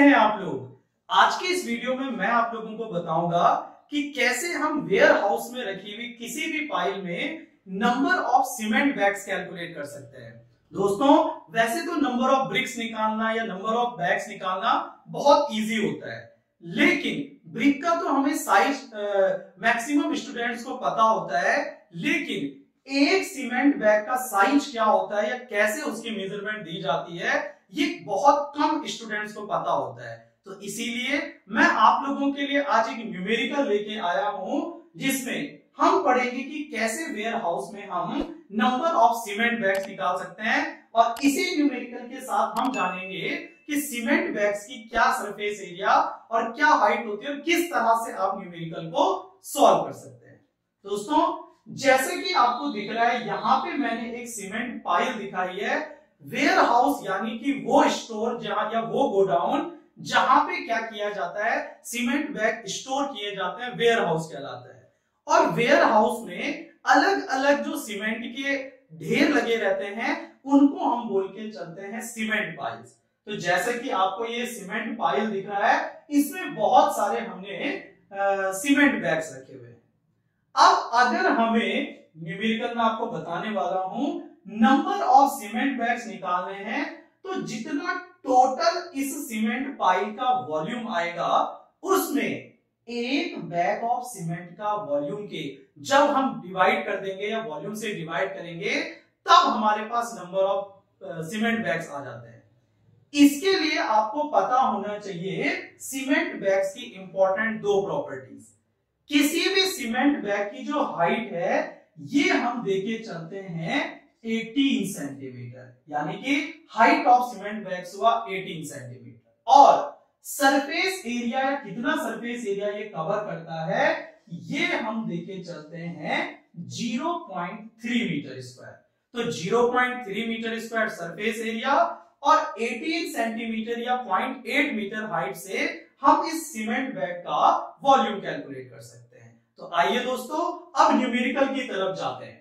हैं आप लोग। आज के इस वीडियो में मैं आप लोगों को बताऊंगा कि कैसे हम वेयर हाउस में रखी हुई किसी भी फाइल में number of cement bags calculate कर सकते हैं। दोस्तों, वैसे तो नंबर ऑफ ब्रिक्स निकालना या नंबर ऑफ बैग्स निकालना बहुत इजी होता है, लेकिन ब्रिक का तो हमें साइज मैक्सिमम स्टूडेंट्स को पता होता है, लेकिन एक सीमेंट बैग का साइज क्या होता है या कैसे उसकी मेजरमेंट दी जाती है, ये बहुत कम स्टूडेंट्स को पता होता है। तो इसीलिए मैं आप लोगों के लिए आज एक न्यूमेरिकल लेके आया हूं, जिसमें हम पढ़ेंगे कि कैसे वेयर हाउस में हम नंबर ऑफ सीमेंट बैग्स निकाल सकते हैं, और इसी न्यूमेरिकल के साथ हम जानेंगे कि सीमेंट बैग्स की क्या सरफेस एरिया और क्या हाइट होती है और किस तरह से आप न्यूमेरिकल को सॉल्व कर सकते हैं। दोस्तों, जैसे कि आपको दिख रहा है, यहां पे मैंने एक सीमेंट पाइल दिखाई है। वेयर हाउस यानी कि वो स्टोर जहां या वो गोडाउन जहां पे क्या किया जाता है, सीमेंट बैग स्टोर किए जाते हैं, वेयर हाउस कहलाता है। और वेयर हाउस में अलग अलग जो सीमेंट के ढेर लगे रहते हैं, उनको हम बोल के चलते हैं सीमेंट पाइल्स। तो जैसे कि आपको ये सीमेंट पाइल दिख रहा है, इसमें बहुत सारे हमने सीमेंट बैग्स रखे हुए हैं। अब अगर हमें न्यूमेरिकल में आपको बताने वाला हूं, नंबर ऑफ सीमेंट बैग्स निकालने हैं, तो जितना टोटल इस सीमेंट पाइल का वॉल्यूम आएगा, उसमें एक बैग ऑफ सीमेंट का वॉल्यूम के जब हम डिवाइड कर देंगे या वॉल्यूम से डिवाइड करेंगे, तब हमारे पास नंबर ऑफ सीमेंट बैग्स आ जाते हैं। इसके लिए आपको पता होना चाहिए सीमेंट बैग्स की इंपॉर्टेंट दो प्रॉपर्टीज। किसी भी सीमेंट बैग की जो हाइट है, ये हम देके चलते हैं 18 सेंटीमीटर, यानी कि हाइट ऑफ सीमेंट बैग्स हुआ 18 सेंटीमीटर, और सरफेस एरिया या कितना सरफेस एरिया ये कवर करता है, ये हम देके चलते हैं 0.3 मीटर स्क्वायर। तो 0.3 मीटर स्क्वायर सरफेस एरिया और 18 सेंटीमीटर या 0.8 मीटर हाइट से हम इस सीमेंट बैग का वॉल्यूम कैलकुलेट कर सकते हैं। तो आइए दोस्तों, अब न्यूमेरिकल की तरफ जाते हैं।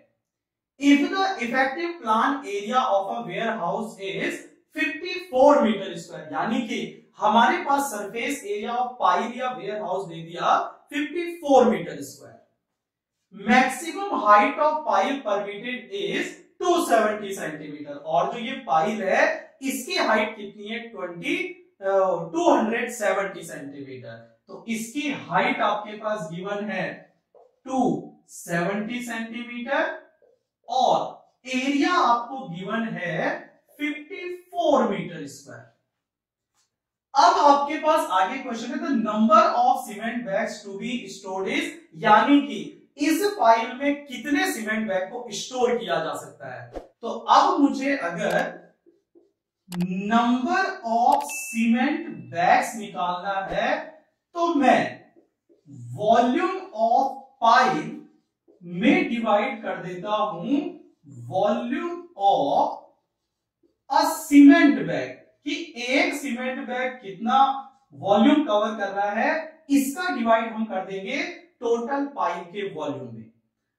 If the effective plant area of a warehouse is 54 metre square, यानी कि हमारे पास सरफेस एरिया ऑफ पाइल या वेयर हाउस दे दिया 54 metre square. Maximum height of pile permitted is 270 centimetre, और जो ये पाइल है इसकी हाइट कितनी है, 270 सेंटीमीटर। तो इसकी हाइट आपके पास गिवन है 270 सेंटीमीटर, और एरिया आपको गिवन है 54 मीटर स्क्वायर। अब आपके पास आगे क्वेश्चन है, the number of cement bags to be stored is, यानी कि इस फाइल में कितने सीमेंट बैग को स्टोर किया जा सकता है। तो अब मुझे अगर नंबर ऑफ सीमेंट बैग्स निकालना है, तो मैं वॉल्यूम ऑफ पाइल में डिवाइड कर देता हूं volume of a cement bag, कि एक सीमेंट बैग कितना वॉल्यूम कवर कर रहा है, इसका डिवाइड हम कर देंगे टोटल पाइल के वॉल्यूम में।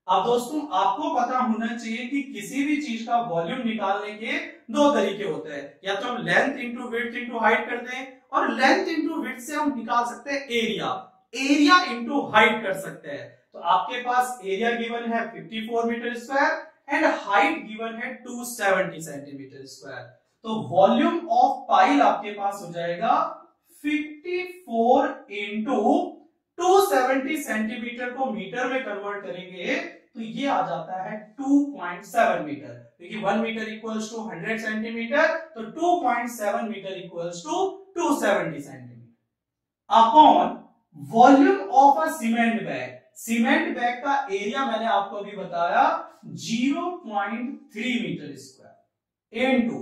अब दोस्तों, आपको पता होना चाहिए कि किसी भी चीज का वॉल्यूम निकालने के दो तरीके होते हैं, या तो हम length into width into height कर दें, और लेंथ इंटू विड्थ से हम निकाल सकते हैं एरिया इंटू हाइट कर सकते हैं। तो आपके पास एरिया गिवन है 54 metre square and height given है 270 सेंटीमीटर स्क्वायर। तो वॉल्यूम ऑफ पाइल आपके पास हो जाएगा 54 इंटू 270 सेंटीमीटर को मीटर में कन्वर्ट करेंगे तो ये आ जाता है 2.7 मीटर, क्योंकि 1 मीटर इक्वल्स टू 100 सेंटीमीटर, तो 2.7 metre equals to 270 centimetre upon volume of a cement bag. Cement bag का एरिया मैंने आपको अभी बताया 0.3 मीटर स्क्वायर, इनटू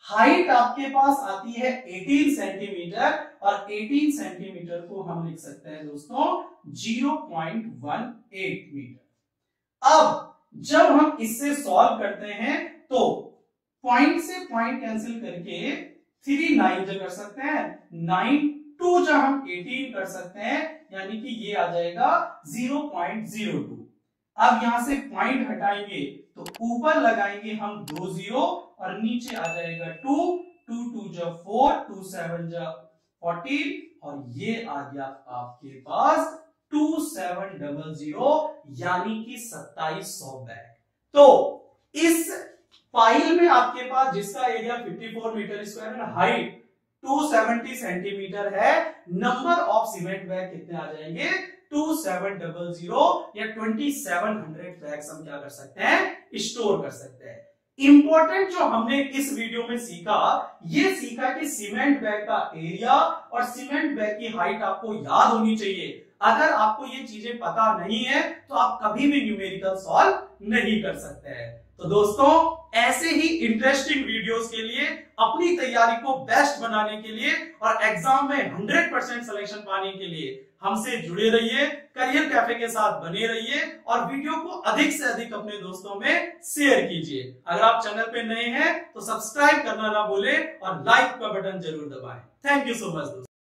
हाइट आपके पास आती है 18 सेंटीमीटर, और 18 सेंटीमीटर को हम लिख सकते हैं दोस्तों 0.18 मीटर। अब जब हम इससे सॉल्व करते हैं, तो पॉइंट से पॉइंट कैंसिल करके 3 9 जो कर सकते हैं, 9 2 जब हम 18 कर सकते हैं, यानी कि ये आ जाएगा 0.02। अब यहां से पॉइंट हटाएंगे तो ऊपर लगाएंगे हम 2 0, और नीचे आ जाएगा 2 2 2 जा 4, 2 7 जा 14 और ये आ गया आपके पास 2700 यानी कि 2700 बैग। तो इस पाइल में आपके पास जिसका एरिया 54 मीटर स्क्वायर है, हाइट 270 सेंटीमीटर है, नंबर ऑफ सीमेंट बैग कितने आ जाएंगे 2700 या 2700 बैग्स हम क्या कर सकते हैं स्टोर कर सकते हैं। इंपॉर्टेंट जो हमने इस वीडियो में सीखा, ये सीखा कि सीमेंट बैग का एरिया और सीमेंट बैग की हाइट आपको याद होनी चाहिए। अगर आपको ये चीजें पता नहीं है तो आप कभी भी न्यूमेरिकल सॉल्व नहीं कर सकते हैं। तो दोस्तों ऐसे ही इंटरेस्टिंग वीडियोस के लिए, अपनी तैयारी को बेस्ट बनाने के लिए और एग्जाम में 100% सिलेक्शन पाने के लिए हमसे जुड़े रहिए, करियर कैफे के साथ बने रहिए और वीडियो को अधिक से अधिक अपने दोस्तों में शेयर कीजिए। अगर आप चैनल पे नए हैं तो सब्सक्राइब करना ना भूलें और लाइक का बटन जरूर दबाएं। थैंक यू सो मच दोस्तों।